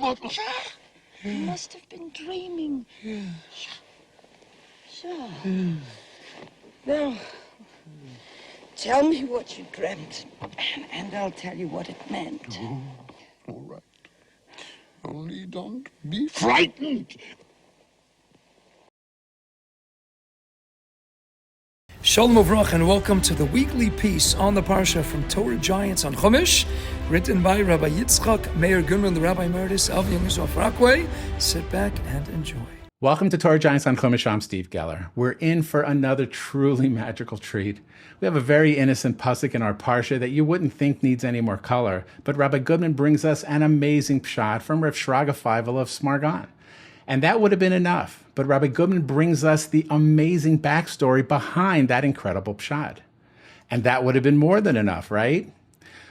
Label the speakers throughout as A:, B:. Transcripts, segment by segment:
A: You must have been dreaming.
B: Yeah.
A: So. Now, tell me what you dreamt, and I'll tell you what it meant.
B: Oh, all right. Only don't be frightened.
C: Shalom Uvrach, and welcome to the weekly piece on the Parsha from Torah Giants on Chumash, written by Rabbi Meir Goodman, the Rabbi Emeritus of Young Israel Rockaway. Sit back and enjoy.
D: Welcome to Torah Giants on Chumash. I'm Steve Geller. We're in for another truly magical treat. We have a very innocent pasuk in our Parsha that you wouldn't think needs any more color, but Rabbi Goodman brings us an amazing pshat from Rav Shraga Feivel of Smargan. And that would have been enough, but Rabbi Goodman brings us the amazing backstory behind that incredible pshat. And that would have been more than enough, right?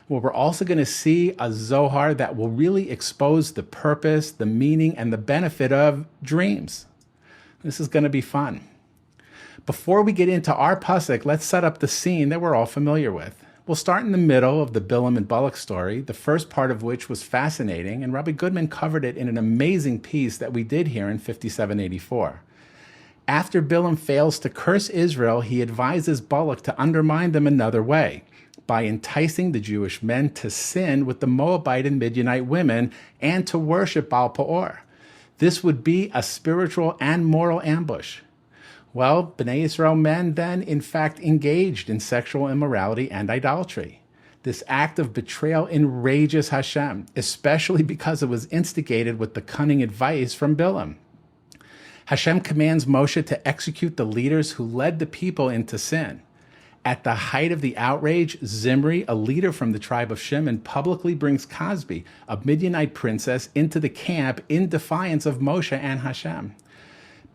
D: Well, we're also going to see a Zohar that will really expose the purpose, the meaning, and the benefit of dreams. This is going to be fun. Before we get into our pasuk, let's set up the scene that we're all familiar with. We'll start in the middle of the Bilam and Balak story, the first part of which was fascinating, and Rabbi Goodman covered it in an amazing piece that we did here in 5784. After Bilam fails to curse Israel, he advises Balak to undermine them another way, by enticing the Jewish men to sin with the Moabite and Midianite women and to worship Baal Peor. This would be a spiritual and moral ambush. Well, Bnei Israel men then, in fact, engaged in sexual immorality and idolatry. This act of betrayal enrages Hashem, especially because it was instigated with the cunning advice from Bilam. Hashem commands Moshe to execute the leaders who led the people into sin. At the height of the outrage, Zimri, a leader from the tribe of Shimon, publicly brings Cosbi, a Midianite princess, into the camp in defiance of Moshe and Hashem.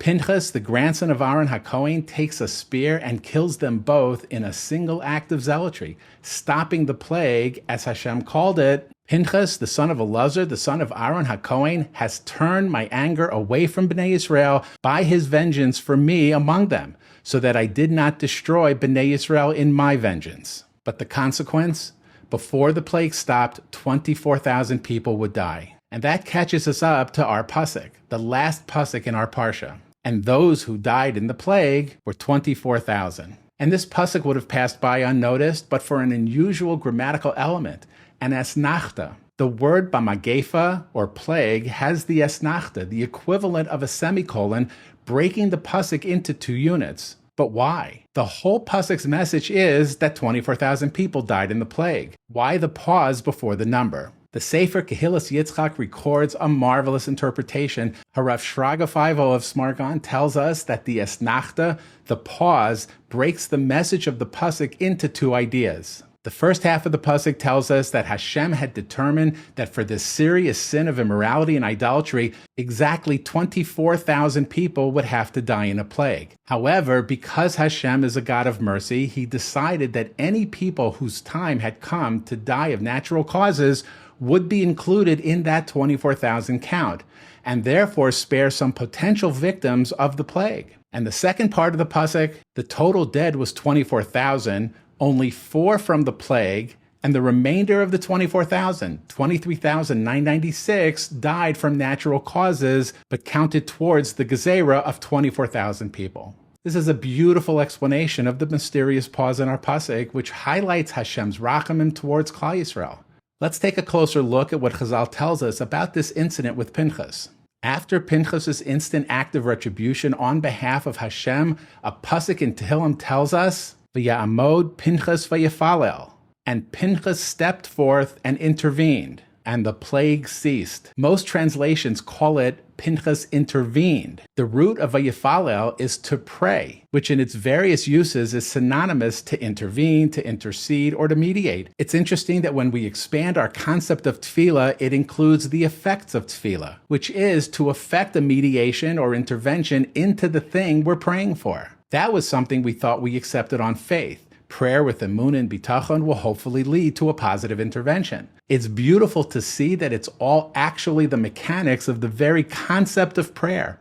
D: Pinchas, the grandson of Aaron HaKohen, takes a spear and kills them both in a single act of zealotry, stopping the plague, as Hashem called it. Pinchas, the son of Elazar, the son of Aaron HaKohen, has turned my anger away from Bnei Israel by his vengeance for me among them, so that I did not destroy Bnei Israel in my vengeance. But the consequence? Before the plague stopped, 24,000 people would die. And that catches us up to our pasuk, the last pasuk in our parsha. And those who died in the plague were 24,000. And this pasuk would have passed by unnoticed, but for an unusual grammatical element, an asnachta. The word bamagefa, or plague, has the asnachta, the equivalent of a semicolon, breaking the pasuk into two units. But why? The whole pasuk's message is that 24,000 people died in the plague. Why the pause before the number? The sefer Kehillas Yitzchak records a marvelous interpretation. Rav Shraga Feivel of Smargan tells us that the asnachta, the pause, breaks the message of the pasuk into two ideas. The first half of the pasuk tells us that Hashem had determined that for this serious sin of immorality and idolatry, exactly 24,000 people would have to die in a plague. However, because Hashem is a God of mercy, he decided that any people whose time had come to die of natural causes would be included in that 24,000 count, and therefore spare some potential victims of the plague. And the second part of the pasuk, the total dead was 24,000, only 4 from the plague, and the remainder of the 24,000, 23,996, died from natural causes, but counted towards the gezerah of 24,000 people. This is a beautiful explanation of the mysterious pause in our pasuk, which highlights Hashem's rachamim towards Klal Yisrael. Let's take a closer look at what Chazal tells us about this incident with Pinchas. After Pinchas' instant act of retribution on behalf of Hashem, a pasuk in Tehillim tells us, V'ya'amod Pinchas v'yafalel, and Pinchas stepped forth and intervened, and the plague ceased. Most translations call it Pinchas intervened. The root of v'yafalel is to pray, which in its various uses is synonymous to intervene, to intercede, or to mediate. It's interesting that when we expand our concept of tefillah, it includes the effects of tefillah, which is to effect a mediation or intervention into the thing we're praying for. That was something we thought we accepted on faith. Prayer with emunah and bitachon will hopefully lead to a positive intervention. It's beautiful to see that it's all actually the mechanics of the very concept of prayer.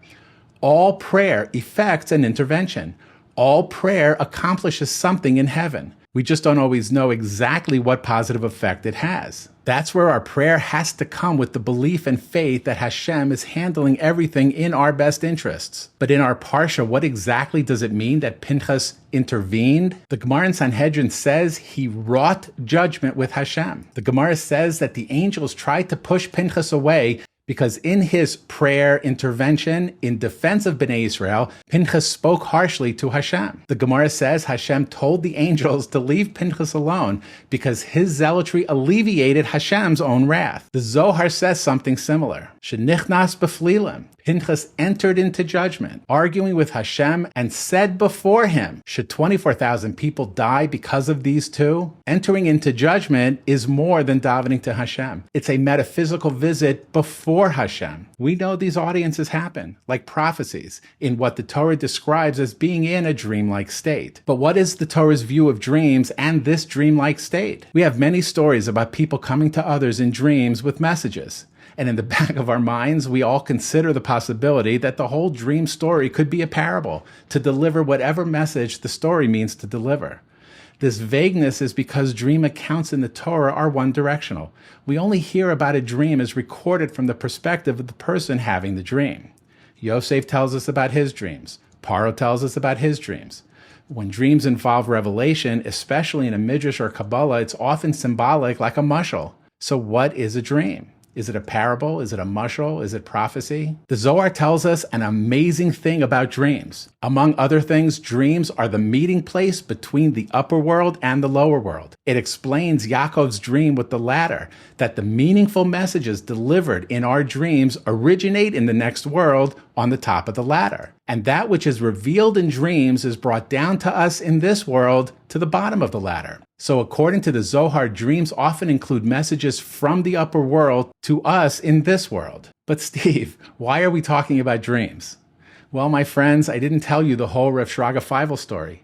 D: All prayer effects an intervention. All prayer accomplishes something in heaven. We just don't always know exactly what positive effect it has. That's where our prayer has to come with the belief and faith that Hashem is handling everything in our best interests. But in our Parsha, what exactly does it mean that Pinchas intervened? The Gemara in Sanhedrin says he wrought judgment with Hashem. The Gemara says that the angels tried to push Pinchas away because in his prayer intervention in defense of Bnei Israel, Pinchas spoke harshly to Hashem. The Gemara says Hashem told the angels to leave Pinchas alone because his zealotry alleviated Hashem's own wrath. The Zohar says something similar. Shenichnas b'flilim. Pinchas entered into judgment, arguing with Hashem, and said before him, should 24,000 people die because of these two? Entering into judgment is more than davening to Hashem. It's a metaphysical visit before Hashem. We know these audiences happen, like prophecies, in what the Torah describes as being in a dreamlike state. But what is the Torah's view of dreams and this dreamlike state? We have many stories about people coming to others in dreams with messages. And in the back of our minds, we all consider the possibility that the whole dream story could be a parable to deliver whatever message the story means to deliver. This vagueness is because dream accounts in the Torah are one-directional. We only hear about a dream as recorded from the perspective of the person having the dream. Yosef tells us about his dreams. Paro tells us about his dreams. When dreams involve revelation, especially in a midrash or Kabbalah, it's often symbolic like a mashal. So what is a dream? Is it a parable? Is it a mashal? Is it prophecy? The Zohar tells us an amazing thing about dreams. Among other things, dreams are the meeting place between the upper world and the lower world. It explains Yaakov's dream with the ladder, that the meaningful messages delivered in our dreams originate in the next world on the top of the ladder. And that which is revealed in dreams is brought down to us in this world to the bottom of the ladder. So according to the Zohar, dreams often include messages from the upper world to us in this world. But Steve, why are we talking about dreams? Well, my friends, I didn't tell you the whole Rav Shraga Feivel story.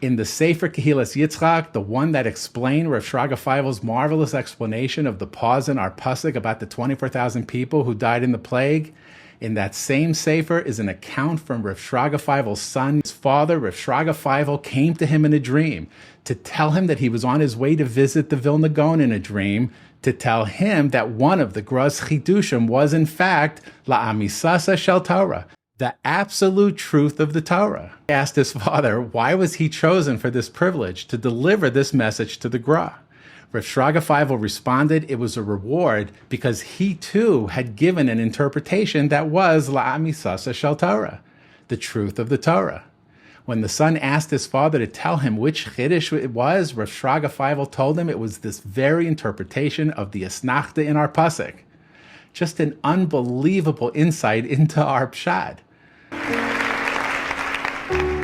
D: In the sefer Kehilas Yitzchak, the one that explained Rav Shraga Feivel's marvelous explanation of the pause in our pasuk about the 24,000 people who died in the plague, in that same sefer is an account from Rav Shraga Feivel's son. His father, Rav Shraga Feivel, came to him in a dream to tell him that he was on his way to visit the Vilna Goan in a dream, to tell him that one of the Gros chiddushim was in fact Emes Shel Torah, the absolute truth of the Torah. He asked his father, why was he chosen for this privilege to deliver this message to the Gra? Rav Shraga Feivel responded it was a reward because he too had given an interpretation that was Emes Shel Torah, the truth of the Torah. When the son asked his father to tell him which Chiddich it was, Rav Shraga Feivel told him it was this very interpretation of the Asnachta in our pasuk. Just an unbelievable insight into our pshat.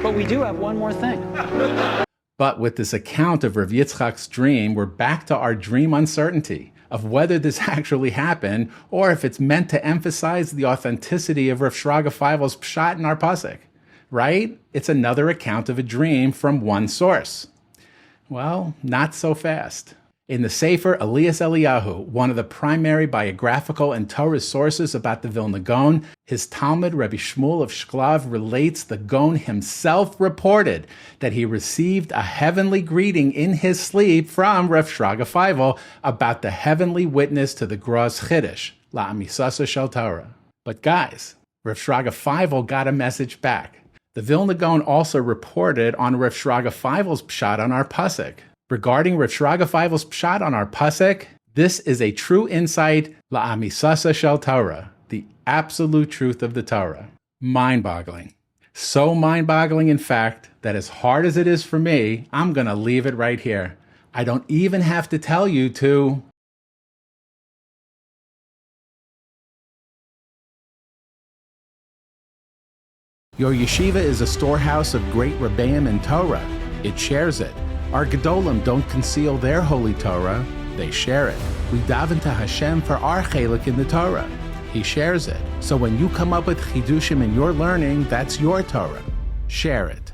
E: But we do have one more thing.
D: But with this account of Rav Yitzchak's dream, we're back to our dream uncertainty of whether this actually happened or if it's meant to emphasize the authenticity of Rav Shraga Feivel's pshat in our pasuk. Right? It's another account of a dream from one source. Well, not so fast. In the sefer Elias Eliyahu, one of the primary biographical and Torah sources about the Vilna Goan, his Talmud Rabbi Shmuel of Shklav relates the Goan himself reported that he received a heavenly greeting in his sleep from Rav Shraga Feivel about the heavenly witness to the Gros Chiddich, Emes Shel Torah. But guys, Rav Shraga Feivel got a message back. The Vilna Goan also reported on Rav Shraga Feivel's pshat on our pasuk. Regarding Rav Shraga Feivel's pshat on our pasuk, this is a true insight, Emes Shel Torah, the absolute truth of the Torah. Mind-boggling. So mind-boggling, in fact, that as hard as it is for me, I'm going to leave it right here. I don't even have to tell you to... Your yeshiva is a storehouse of great Rebbeim and Torah. It shares it. Our Gedolim don't conceal their holy Torah, they share it. We daven to Hashem for our chelik in the Torah. He shares it. So when you come up with chiddushim in your learning, that's your Torah. Share it.